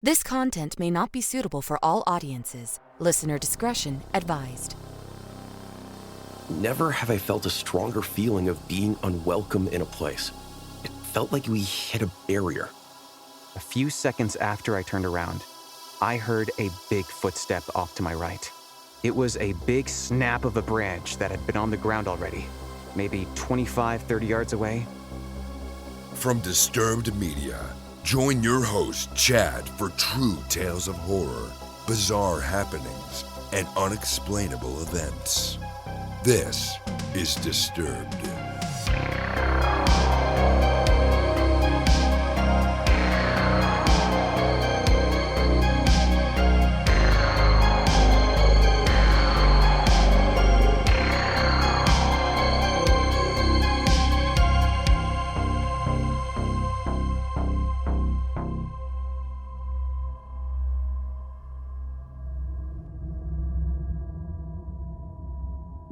This content may not be suitable for all audiences. Listener discretion advised. Never have I felt a stronger feeling of being unwelcome in a place. It felt like we hit a barrier. A few seconds after I turned around, I heard a big footstep off to my right. It was a big snap of a branch that had been on the ground already, maybe 25, 30 yards away. From Disturbed Media, join your host, Chad, for true tales of horror, bizarre happenings, and unexplainable events. This is Disturbed.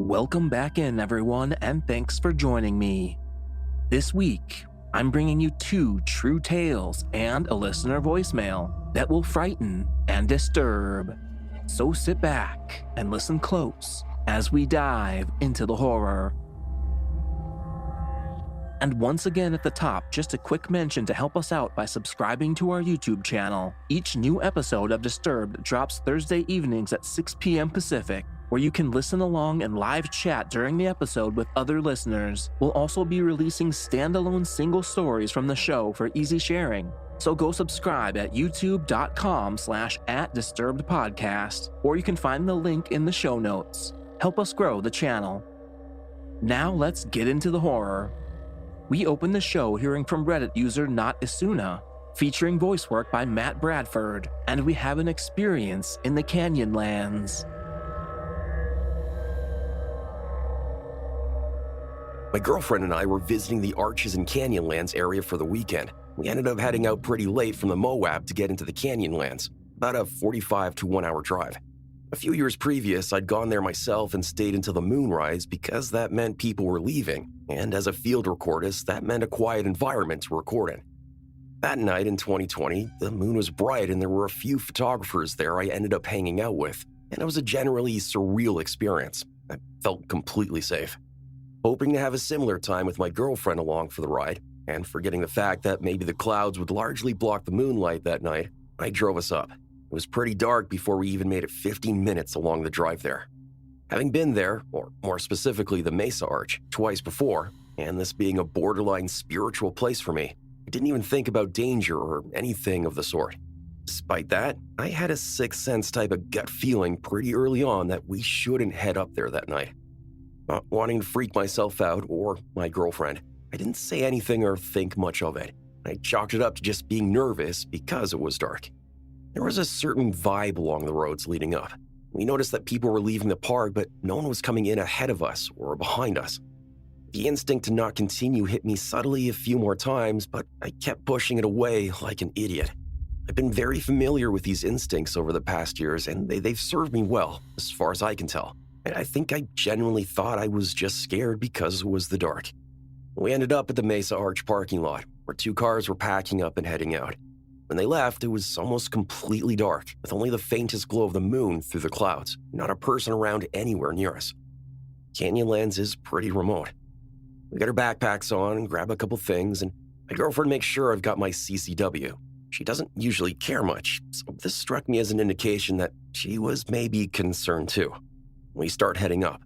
Welcome back in, everyone, and thanks for joining me. This week, I'm bringing you 2 true tales and a listener voicemail that will frighten and disturb. So sit back and listen close as we dive into the horror. And once again at the top, just a quick mention to help us out by subscribing to our YouTube channel. Each new episode of Disturbed drops Thursday evenings at 6 p.m. Pacific, where you can listen along and live chat during the episode with other listeners. We'll also be releasing standalone single stories from the show for easy sharing. So go subscribe at youtube.com/@disturbedpodcast, or you can find the link in the show notes. Help us grow the channel. Now let's get into the horror. We open the show hearing from Reddit user Not Isuna, featuring voice work by Matt Bradford, and we have an experience in the Canyonlands. My girlfriend and I were visiting the Arches and Canyonlands area for the weekend. We ended up heading out pretty late from the Moab to get into the Canyonlands, about a 45 to 1 hour drive. A few years previous, I'd gone there myself and stayed until the moonrise because that meant people were leaving, and as a field recordist, that meant a quiet environment to record in. That night in 2020, the moon was bright and there were a few photographers there I ended up hanging out with, and it was a generally surreal experience. I felt completely safe. Hoping to have a similar time with my girlfriend along for the ride, and forgetting the fact that maybe the clouds would largely block the moonlight that night, I drove us up. It was pretty dark before we even made it 15 minutes along the drive there. Having been there, or more specifically the Mesa Arch, twice before, and this being a borderline spiritual place for me, I didn't even think about danger or anything of the sort. Despite that, I had a sixth sense type of gut feeling pretty early on that we shouldn't head up there that night. Not wanting to freak myself out or my girlfriend, I didn't say anything or think much of it. I chalked it up to just being nervous because it was dark. There was a certain vibe along the roads leading up. We noticed that people were leaving the park, but no one was coming in ahead of us or behind us. The instinct to not continue hit me subtly a few more times, but I kept pushing it away like an idiot. I've been very familiar with these instincts over the past years, and they've served me well, as far as I can tell. And I think I genuinely thought I was just scared because it was the dark. We ended up at the Mesa Arch parking lot, where 2 cars were packing up and heading out. When they left, it was almost completely dark, with only the faintest glow of the moon through the clouds, not a person around anywhere near us. Canyonlands is pretty remote. We got our backpacks on and grab a couple things, and my girlfriend makes sure I've got my CCW. She doesn't usually care much, so this struck me as an indication that she was maybe concerned too. We start heading up.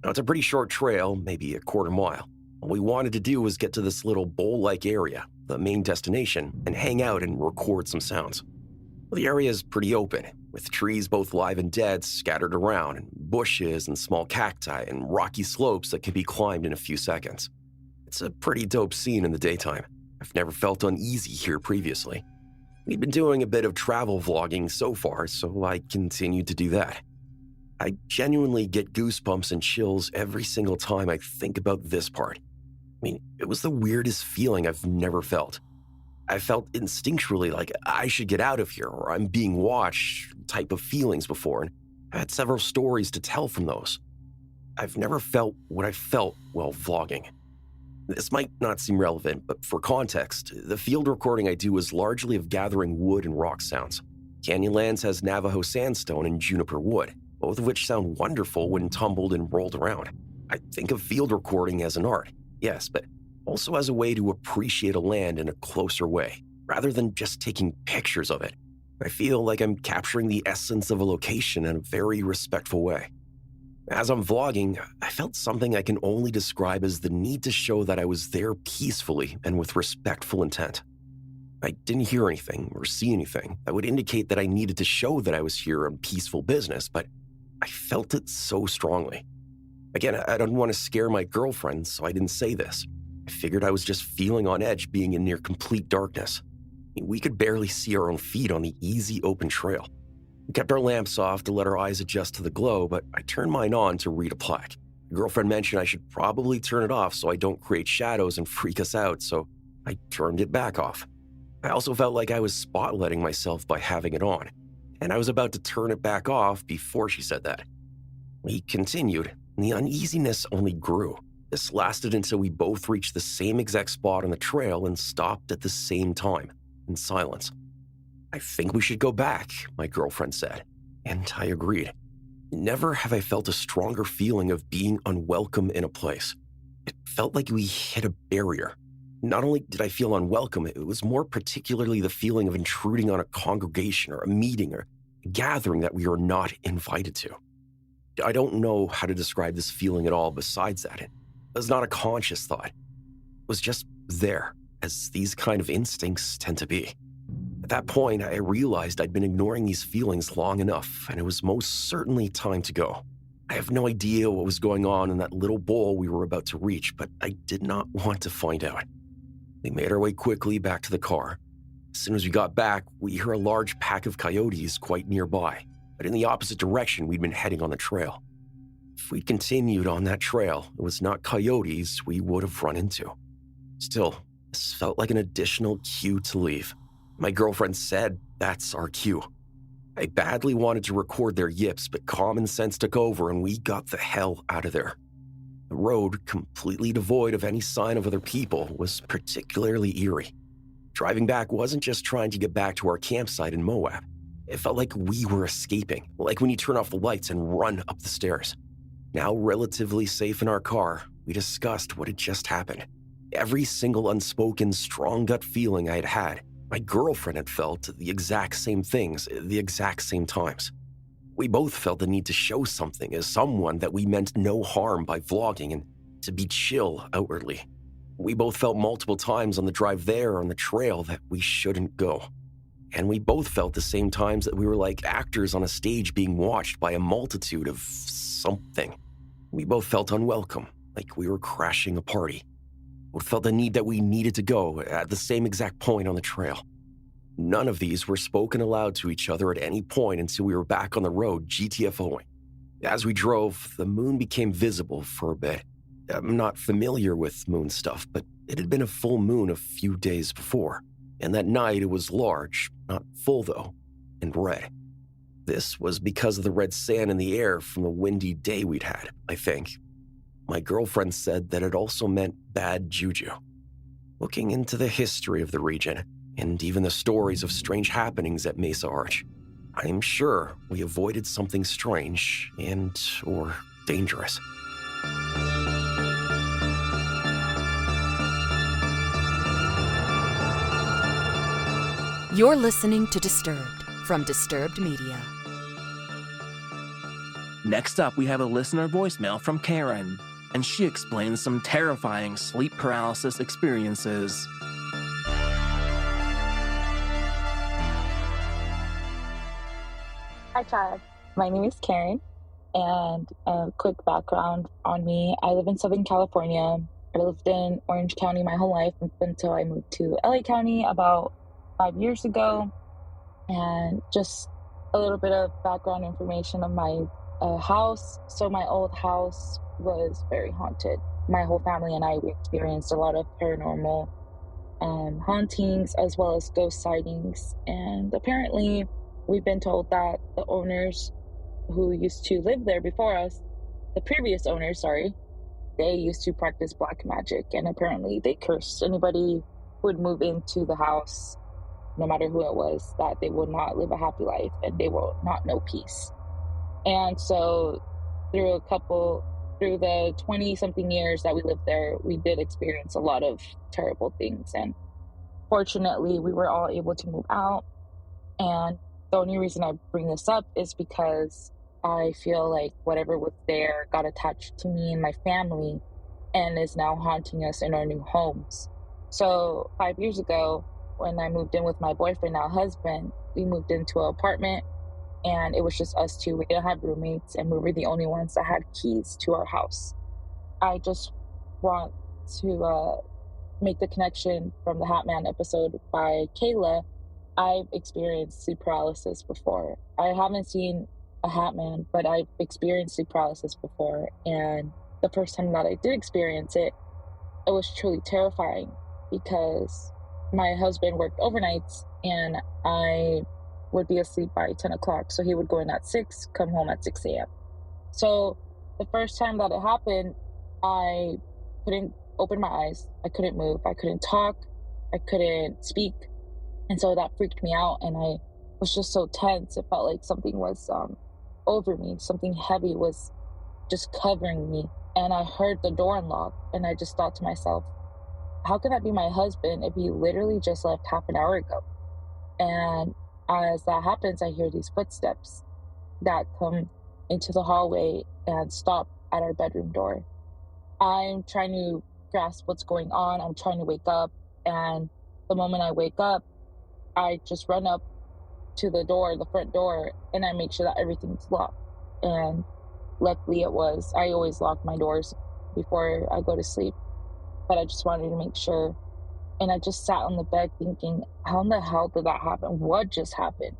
Now, it's a pretty short trail, maybe a quarter mile. All we wanted to do was get to this little bowl-like area, the main destination, and hang out and record some sounds. The area is pretty open, with trees both live and dead scattered around, and bushes and small cacti and rocky slopes that can be climbed in a few seconds. It's a pretty dope scene in the daytime. I've never felt uneasy here previously. We'd been doing a bit of travel vlogging so far, so I continued to do that. I genuinely get goosebumps and chills every single time I think about this part. I mean, it was the weirdest feeling I've never felt. I felt instinctually like I should get out of here or I'm being watched type of feelings before, and I had several stories to tell from those. I've never felt what I felt while vlogging. This might not seem relevant, but for context, the field recording I do is largely of gathering wood and rock sounds. Canyonlands has Navajo sandstone and juniper wood, both of which sound wonderful when tumbled and rolled around. I think of field recording as an art, yes, but also as a way to appreciate a land in a closer way, rather than just taking pictures of it. I feel like I'm capturing the essence of a location in a very respectful way. As I'm vlogging, I felt something I can only describe as the need to show that I was there peacefully and with respectful intent. I didn't hear anything or see anything that would indicate that I needed to show that I was here on peaceful business, but I felt it so strongly. Again, I don't want to scare my girlfriend, so I didn't say this. I figured I was just feeling on edge being in near complete darkness. We could barely see our own feet on the easy open trail. We kept our lamps off to let our eyes adjust to the glow, but I turned mine on to read a plaque. My girlfriend mentioned I should probably turn it off so I don't create shadows and freak us out, so I turned it back off. I also felt like I was spotlighting myself by having it on, and I was about to turn it back off before she said that. We continued, and the uneasiness only grew. This lasted until we both reached the same exact spot on the trail and stopped at the same time, in silence. "I think we should go back," my girlfriend said, and I agreed. Never have I felt a stronger feeling of being unwelcome in a place. It felt like we hit a barrier. Not only did I feel unwelcome, it was more particularly the feeling of intruding on a congregation or a meeting or a gathering that we were not invited to. I don't know how to describe this feeling at all besides that. It was not a conscious thought. It was just there, as these kind of instincts tend to be. At that point, I realized I'd been ignoring these feelings long enough, and it was most certainly time to go. I have no idea what was going on in that little bowl we were about to reach, but I did not want to find out. We made our way quickly back to the car. As soon as we got back, we heard a large pack of coyotes quite nearby, but in the opposite direction we'd been heading on the trail. If we'd continued on that trail, it was not coyotes we would have run into. Still, this felt like an additional cue to leave. My girlfriend said that's our cue. I badly wanted to record their yips, but common sense took over and we got the hell out of there. The road, completely devoid of any sign of other people, was particularly eerie. Driving back wasn't just trying to get back to our campsite in Moab. It felt like we were escaping, like when you turn off the lights and run up the stairs. Now relatively safe in our car, we discussed what had just happened. Every single unspoken, strong gut feeling I had had, my girlfriend had felt the exact same things, the exact same times. We both felt the need to show something as someone that we meant no harm by vlogging and to be chill outwardly. We both felt multiple times on the drive there on the trail that we shouldn't go. And we both felt the same times that we were like actors on a stage being watched by a multitude of something. We both felt unwelcome, like we were crashing a party. We felt the need that we needed to go at the same exact point on the trail. None of these were spoken aloud to each other at any point until we were back on the road GTFOing. As we drove, the moon became visible for a bit. I'm not familiar with moon stuff, but it had been a full moon a few days before. And that night it was large, not full though, and red. This was because of the red sand in the air from the windy day we'd had, I think. My girlfriend said that it also meant bad juju. Looking into the history of the region, and even the stories of strange happenings at Mesa Arch, I am sure we avoided something strange or dangerous. You're listening to Disturbed from Disturbed Media. Next up, we have a listener voicemail from Karen, and she explains some terrifying sleep paralysis experiences. Hi, Chad. My name is Karen, and a quick background on me. I live in Southern California. I lived in Orange County my whole life until I moved to LA County about 5 years ago. And just a little bit of background information of my house. So my old house was very haunted. My whole family and I, we experienced a lot of paranormal hauntings as well as ghost sightings. And apparently we've been told that the owners who used to live there before us, the previous owners, they used to practice black magic, and apparently they cursed anybody who would move into the house, no matter who it was, that they will not live a happy life and they will not know peace. And so through the 20 something years that we lived there, we did experience a lot of terrible things. And fortunately, we were all able to move out. And the only reason I bring this up is because I feel like whatever was there got attached to me and my family and is now haunting us in our new homes. So 5 years ago, when I moved in with my boyfriend, now husband, we moved into an apartment and it was just us two. We didn't have roommates and we were the only ones that had keys to our house. I just want to make the connection from the Hat Man episode by Kayla. I've experienced sleep paralysis before. I haven't seen a Hat Man, but I've experienced sleep paralysis before. And the first time that I did experience it, it was truly terrifying because my husband worked overnights and I would be asleep by 10 o'clock. So he would go in at 6, come home at 6 a.m. So the first time that it happened, I couldn't open my eyes. I couldn't move. I couldn't talk. I couldn't speak. And so that freaked me out. And I was just so tense. It felt like something was over me. Something heavy was just covering me. And I heard the door unlock. And I just thought to myself, how can that be my husband if he literally just left half an hour ago? And as that happens, I hear these footsteps that come into the hallway and stop at our bedroom door. I'm trying to grasp what's going on. I'm trying to wake up. And the moment I wake up, I just run up to the door, the front door, and I make sure that everything's locked. And luckily it was. I always lock my doors before I go to sleep. But I just wanted to make sure. And I just sat on the bed thinking, how in the hell did that happen? What just happened?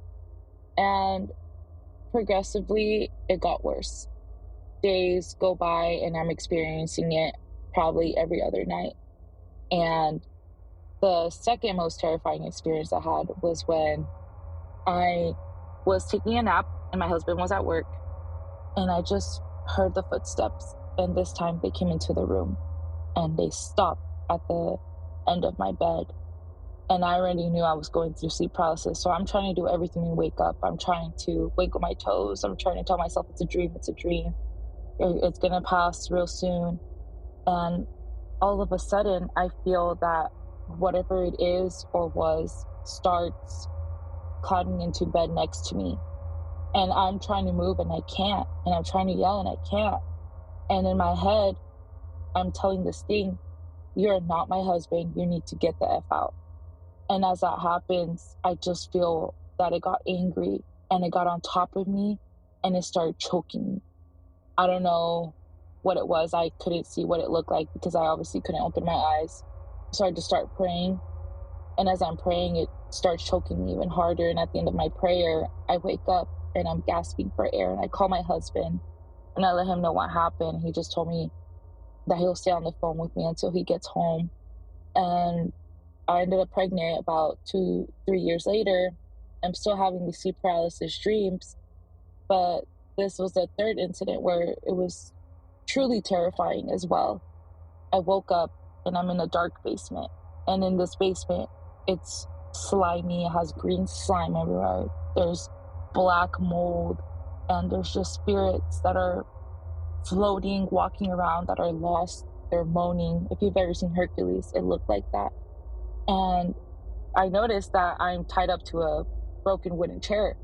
And progressively, it got worse. Days go by and I'm experiencing it probably every other night. And the second most terrifying experience I had was when I was taking a nap and my husband was at work and I just heard the footsteps. And this time they came into the room and they stopped at the end of my bed. And I already knew I was going through sleep paralysis. So I'm trying to do everything to wake up. I'm trying to wiggle my toes. I'm trying to tell myself it's a dream. It's a dream. It's going to pass real soon. And all of a sudden, I feel that whatever it is or was starts climbing into bed next to me. And I'm trying to move and I can't. And I'm trying to yell and I can't. And in my head, I'm telling this thing, you're not my husband. You need to get the F out. And as that happens, I just feel that it got angry and it got on top of me and it started choking me. I don't know what it was. I couldn't see what it looked like because I obviously couldn't open my eyes. So I just start praying. And as I'm praying, it starts choking me even harder. And at the end of my prayer, I wake up and I'm gasping for air. And I call my husband and I let him know what happened. He just told me that he'll stay on the phone with me until he gets home. And I ended up pregnant about 2-3 years later. I'm still having these sleep paralysis dreams, but this was the third incident where it was truly terrifying as well. I woke up and I'm in a dark basement. And in this basement, it's slimy. It has green slime everywhere. There's black mold. And there's just spirits that are floating, walking around, that are lost. They're moaning. If you've ever seen Hercules, it looked like that. And I noticed that I'm tied up to a broken wooden chair.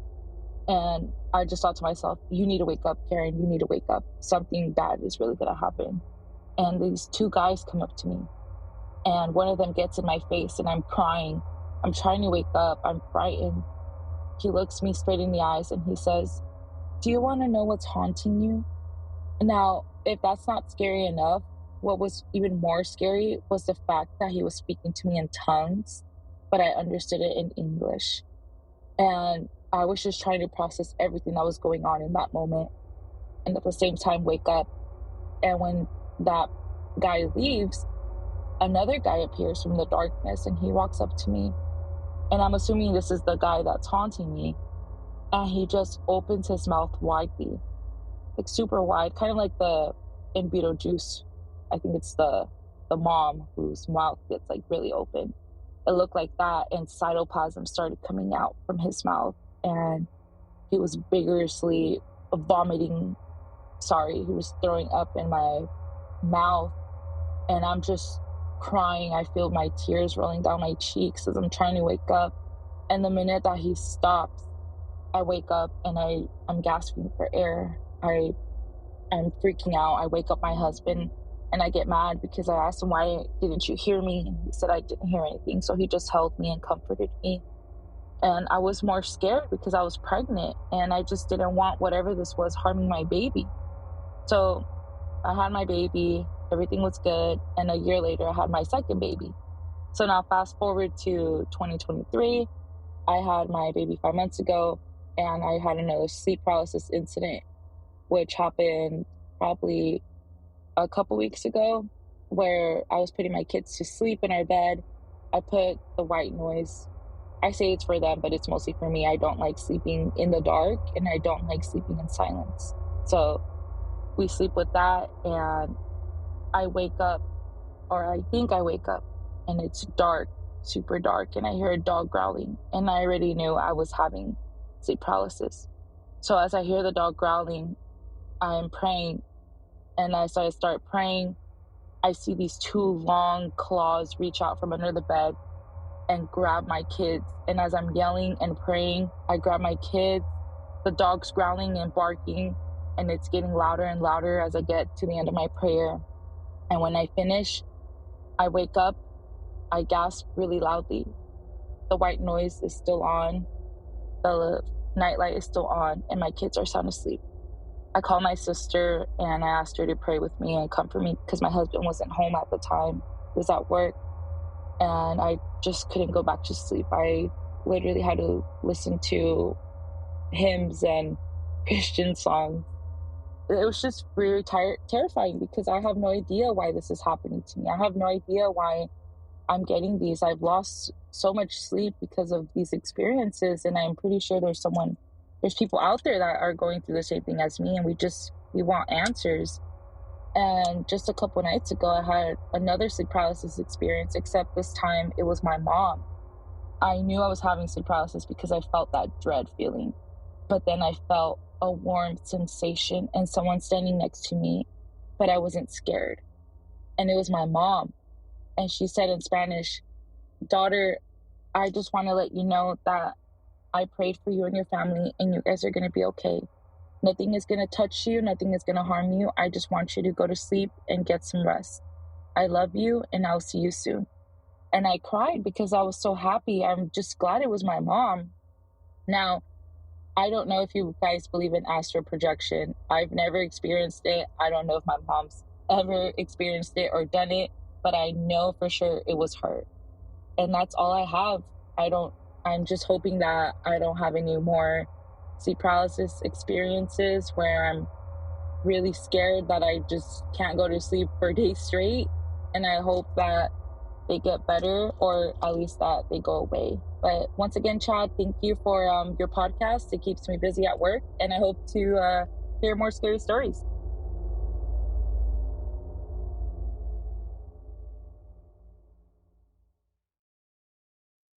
And I just thought to myself, you need to wake up, Karen. You need to wake up. Something bad is really going to happen. And these two guys come up to me. And one of them gets in my face and I'm crying. I'm trying to wake up. I'm frightened. He looks me straight in the eyes and he says, do you want to know what's haunting you? Now, if that's not scary enough, what was even more scary was the fact that he was speaking to me in tongues, but I understood it in English. And I was just trying to process everything that was going on in that moment. And at the same time, wake up. And when that guy leaves, another guy appears from the darkness and he walks up to me. And I'm assuming this is the guy that's haunting me. And he just opens his mouth widely, like super wide, kind of like in Beetlejuice I think it's the mom whose mouth gets like really open. It looked like that, and cytoplasm started coming out from his mouth, and he was vigorously vomiting. Sorry, he was throwing up in my mouth, and I'm just crying. I feel my tears rolling down my cheeks as I'm trying to wake up. And the minute that he stops, I wake up and I'm gasping for air. I'm freaking out. I wake up my husband and I get mad because I asked him, why didn't you hear me? And he said I didn't hear anything. So he just held me and comforted me. And I was more scared because I was pregnant and I just didn't want whatever this was harming my baby. So I had my baby, everything was good. And a year later, I had my second baby. So now fast forward to 2023, I had my baby 5 months ago, and I had another sleep paralysis incident, which happened probably a couple weeks ago, where I was putting my kids to sleep in our bed. I put the white noise. I say it's for them, but it's mostly for me. I don't like sleeping in the dark, and I don't like sleeping in silence. So we sleep with that, and I wake up, or I think I wake up, and it's dark, super dark, and I hear a dog growling, and I already knew I was having sleep paralysis. So as I hear the dog growling, I'm praying, and as I start praying, I see these two long claws reach out from under the bed and grab my kids. And as I'm yelling and praying, I grab my kids. The dog's growling and barking, and it's getting louder and louder as I get to the end of my prayer. And when I finish, I wake up, I gasp really loudly. The white noise is still on, the nightlight is still on, and my kids are sound asleep. I call my sister and I asked her to pray with me and comfort me because my husband wasn't home at the time. He was at work, and I just couldn't go back to sleep. I literally had to listen to hymns and Christian songs. It was just really terrifying because I have no idea why this is happening to me. I have no idea why I'm getting these. I've lost so much sleep because of these experiences, and I'm pretty sure there's people out there that are going through the same thing as me, and we want answers. And just a couple nights ago, I had another sleep paralysis experience, except this time it was my mom. I knew I was having sleep paralysis because I felt that dread feeling, but then I felt a warm sensation and someone standing next to me, but I wasn't scared. And it was my mom. And she said in Spanish, "Daughter, I just want to let you know that I prayed for you and your family, and you guys are going to be okay. Nothing is going to touch you. Nothing is going to harm you. I just want you to go to sleep and get some rest. I love you, and I'll see you soon." And I cried because I was so happy. I'm just glad it was my mom. Now, I don't know if you guys believe in astral projection. I've never experienced it. I don't know if my mom's ever experienced it or done it, but I know for sure it was her. And that's all I have. I'm just hoping that I don't have any more sleep paralysis experiences where I'm really scared that I just can't go to sleep for days straight. And I hope that they get better, or at least that they go away. But once again, Chad, thank you for your podcast. It keeps me busy at work, and I hope to hear more scary stories.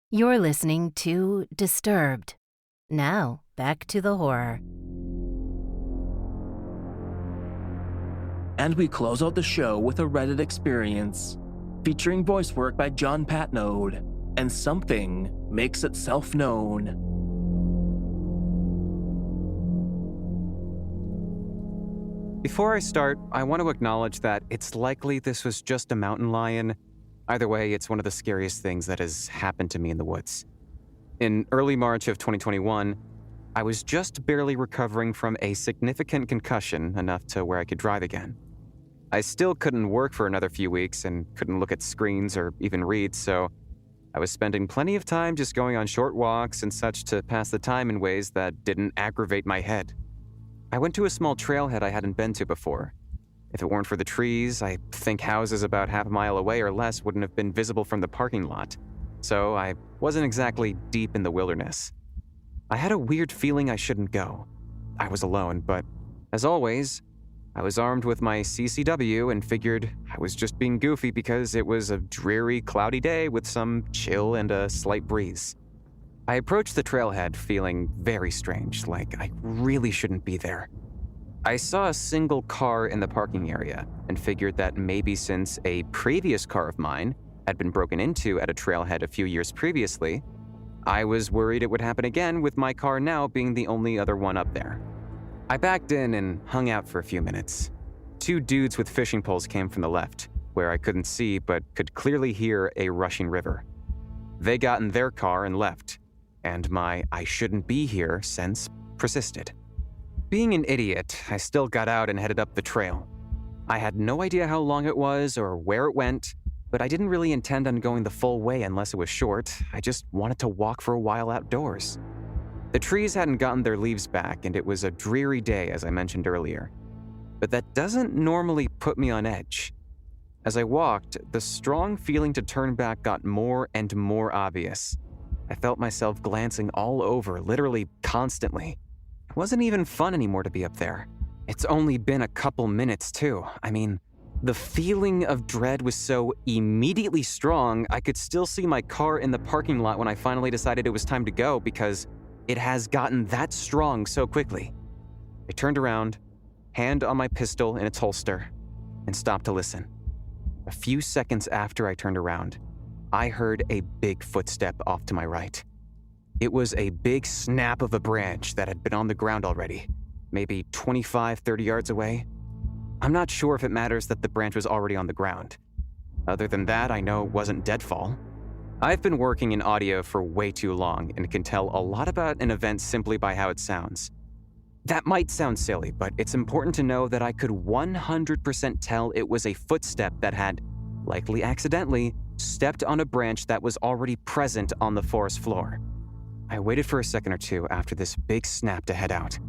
You're listening to Disturbed. Now, back to the horror. And we close out the show with a Reddit experience featuring voice work by John Patneaude, and something makes itself known. Before I start, I want to acknowledge that it's likely this was just a mountain lion. Either way, it's one of the scariest things that has happened to me in the woods. In early March of 2021, I was just barely recovering from a significant concussion, enough to where I could drive again. I still couldn't work for another few weeks and couldn't look at screens or even read, so I was spending plenty of time just going on short walks and such to pass the time in ways that didn't aggravate my head. I went to a small trailhead I hadn't been to before. If it weren't for the trees, I think houses about half a mile away or less wouldn't have been visible from the parking lot, so I wasn't exactly deep in the wilderness. I had a weird feeling I shouldn't go. I was alone, but as always, I was armed with my CCW and figured I was just being goofy because it was a dreary, cloudy day with some chill and a slight breeze. I approached the trailhead feeling very strange, like I really shouldn't be there. I saw a single car in the parking area and figured that maybe since a previous car of mine had been broken into at a trailhead a few years previously, I was worried it would happen again with my car now being the only other one up there. I backed in and hung out for a few minutes. 2 dudes with fishing poles came from the left, where I couldn't see but could clearly hear a rushing river. They got in their car and left, and my I shouldn't be here sense persisted. Being an idiot, I still got out and headed up the trail. I had no idea how long it was or where it went, but I didn't really intend on going the full way unless it was short. I just wanted to walk for a while outdoors. The trees hadn't gotten their leaves back, and it was a dreary day, as I mentioned earlier. But that doesn't normally put me on edge. As I walked, the strong feeling to turn back got more and more obvious. I felt myself glancing all over, literally constantly. It wasn't even fun anymore to be up there. It's only been a couple minutes, too. I mean, the feeling of dread was so immediately strong, I could still see my car in the parking lot when I finally decided it was time to go because it has gotten that strong so quickly. I turned around, hand on my pistol in its holster, and stopped to listen. A few seconds after I turned around, I heard a big footstep off to my right. It was a big snap of a branch that had been on the ground already, maybe 25-30 yards away. I'm not sure if it matters that the branch was already on the ground. Other than that, I know it wasn't deadfall. I've been working in audio for way too long and can tell a lot about an event simply by how it sounds. That might sound silly, but it's important to know that I could 100% tell it was a footstep that had, likely accidentally, stepped on a branch that was already present on the forest floor. I waited for a second or two after this big snap to head out.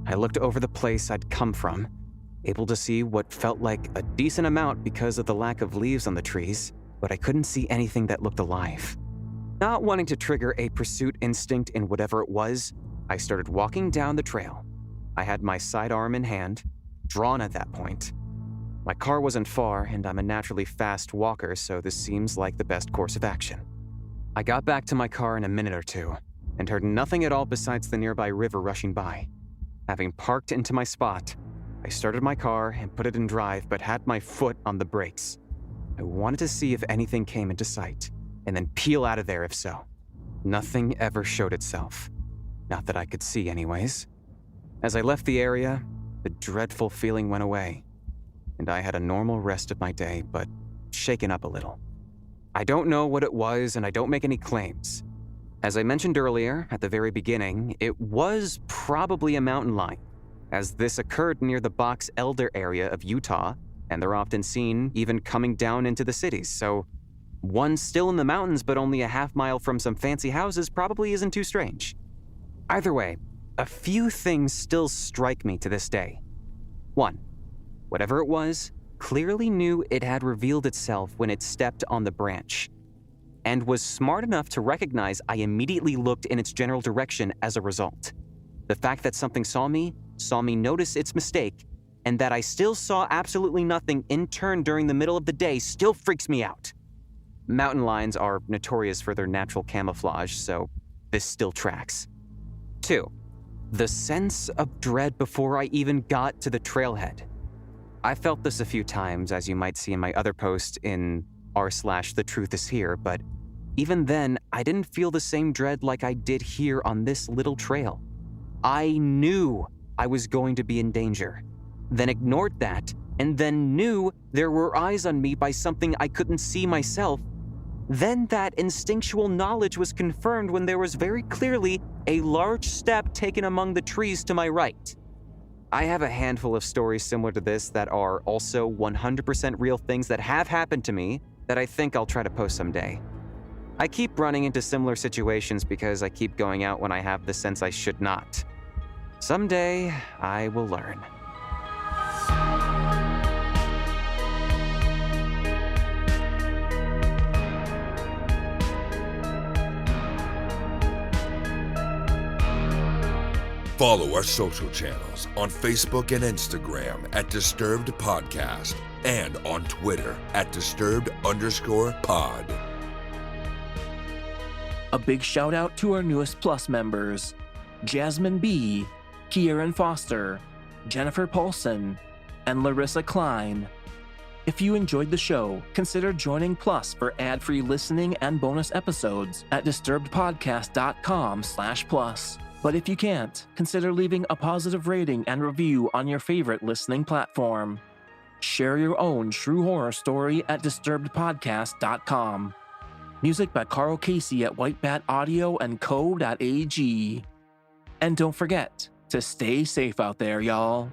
I looked over the place I'd come from, able to see what felt like a decent amount because of the lack of leaves on the trees, but I couldn't see anything that looked alive. Not wanting to trigger a pursuit instinct in whatever it was, I started walking down the trail. I had my sidearm in hand, drawn at that point. My car wasn't far, and I'm a naturally fast walker, so this seems like the best course of action. I got back to my car in a minute or two, and heard nothing at all besides the nearby river rushing by. Having parked into my spot, I started my car and put it in drive, but had my foot on the brakes. I wanted to see if anything came into sight, and then peel out of there if so. Nothing ever showed itself. Not that I could see anyways. As I left the area, the dreadful feeling went away, and I had a normal rest of my day, but shaken up a little. I don't know what it was, and I don't make any claims. As I mentioned earlier, at the very beginning, it was probably a mountain lion, as this occurred near the Box Elder area of Utah, and they're often seen even coming down into the cities, so one still in the mountains but only a half-mile from some fancy houses probably isn't too strange. Either way, a few things still strike me to this day. 1. Whatever it was, clearly knew it had revealed itself when it stepped on the branch, and was smart enough to recognize I immediately looked in its general direction as a result. The fact that something saw me notice its mistake, and that I still saw absolutely nothing in turn during the middle of the day still freaks me out. Mountain lions are notorious for their natural camouflage, so this still tracks. 2. The sense of dread before I even got to the trailhead. I felt this a few times, as you might see in my other post in r/The Truth Is Here, but even then, I didn't feel the same dread like I did here on this little trail. I knew I was going to be in danger, then ignored that, and then knew there were eyes on me by something I couldn't see myself. Then that instinctual knowledge was confirmed when there was very clearly a large step taken among the trees to my right. I have a handful of stories similar to this that are also 100% real things that have happened to me that I think I'll try to post someday. I keep running into similar situations because I keep going out when I have the sense I should not. Someday, I will learn. Follow our social channels on Facebook and Instagram at Disturbed Podcast and on Twitter at Disturbed_pod. A big shout out to our newest Plus members, Jasmine B., Kieran Foster, Jennifer Paulson, and Larissa Klein. If you enjoyed the show, consider joining Plus for ad-free listening and bonus episodes at disturbedpodcast.com/plus. But if you can't, consider leaving a positive rating and review on your favorite listening platform. Share your own true horror story at disturbedpodcast.com. Music by Carl Casey at Whitebat Audio and Co.ag. And don't forget to stay safe out there, y'all.